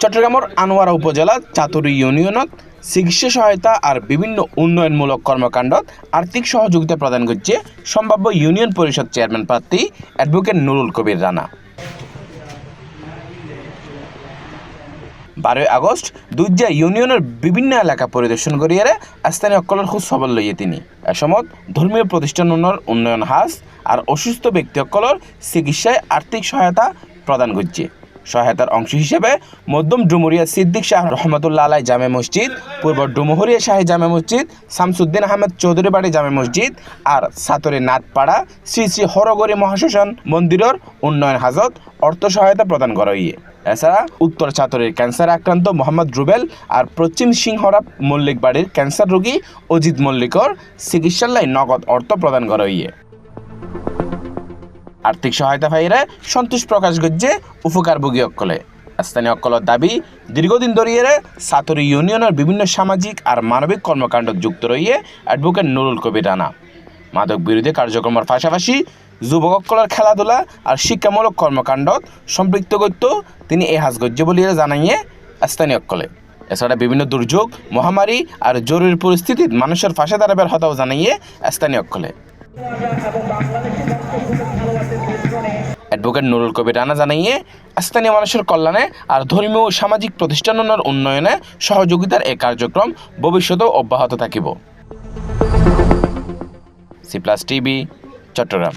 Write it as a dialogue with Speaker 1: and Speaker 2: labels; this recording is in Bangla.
Speaker 1: চট্টগ্রামের আনোয়ারা উপজেলা চাতুরী ইউনিয়নত চিকিৎসা সহায়তা আর বিভিন্ন উন্নয়নমূলক কর্মকাণ্ডত আর্থিক সহযোগিতা প্রদান করছে সম্ভাব্য ইউনিয়ন পরিষদ চেয়ারম্যান প্রার্থী অ্যাডভোকেট নুরুল কবির রানা। 12 আগস্ট দুইজা ইউনিয়নের বিভিন্ন এলাকা পরিদর্শন করিয়ে স্থানীয় অকলের খোঁজ খবর লইয়ে তিনি এসময় ধর্মীয় প্রতিষ্ঠানের উন্নয়ন হাস আর অসুস্থ ব্যক্তি অকলের চিকিৎসায় আর্থিক সহায়তা প্রদান করছে। সহায়তার অংশ হিসেবে মধ্যম ডুমুরিয়া সিদ্দিক শাহ রহমতুল্লাহ আলাই জামে মসজিদ, পূর্ব ডুমুরিয়া শাহী জামে মসজিদ, শামসুদ্দিন আহমেদ চৌধুরী বাড়ি জামে মসজিদ আর সাতরে নাথপাড়া শ্রী শ্রী হরগরি মহাশ্মশান মন্দিরের উন্নয়ন হাজত অর্থ সহায়তা প্রদান করা হইয়ে। এছাড়া উত্তর চাতরের ক্যান্সার আক্রান্ত মোহাম্মদ রুবেল আর পশ্চিম সিংহরা মল্লিক বাড়ির ক্যান্সার রোগী অজিত মল্লিকর চিকিৎসার লাই নগদ অর্থ প্রদান করা হইয়ে। আর্থিক সহায়তা পাইরে সন্তোষ প্রকাশ করছে উপকারভোগী অকলে। স্থানীয় অকলের দাবি দীর্ঘদিন ধরিয়ে চাতুরী ইউনিয়নের বিভিন্ন সামাজিক আর মানবিক কর্মকাণ্ড যুক্ত রইয়ে অ্যাডভোকেট নুরুল কবির রানা। মাদক বিরোধী কার্যক্রমের পাশাপাশি যুবক অকলের খেলাধুলা আর শিক্ষামূলক কর্মকাণ্ডত সম্পৃক্ত করত তিনি এই হাজ গজ্য বলিয়ে জানাইয়ে স্থানীয় অকলে। এছাড়া বিভিন্ন দুর্যোগ মহামারী আর জরুরি পরিস্থিতিত মানুষের পাশে দাঁড়াবার হতাও জানাইয়ে স্থানীয় অকলে। অ্যাডভোকেট নুরুল কবির রানা জানাইয়ে স্থানীয় মানুষের কল্যাণে আর ধর্মীয় ও সামাজিক প্রতিষ্ঠানের উন্নয়নে সহযোগিতার এই কার্যক্রম ভবিষ্যতেও অব্যাহত থাকিব। C+ TV, Chittagong.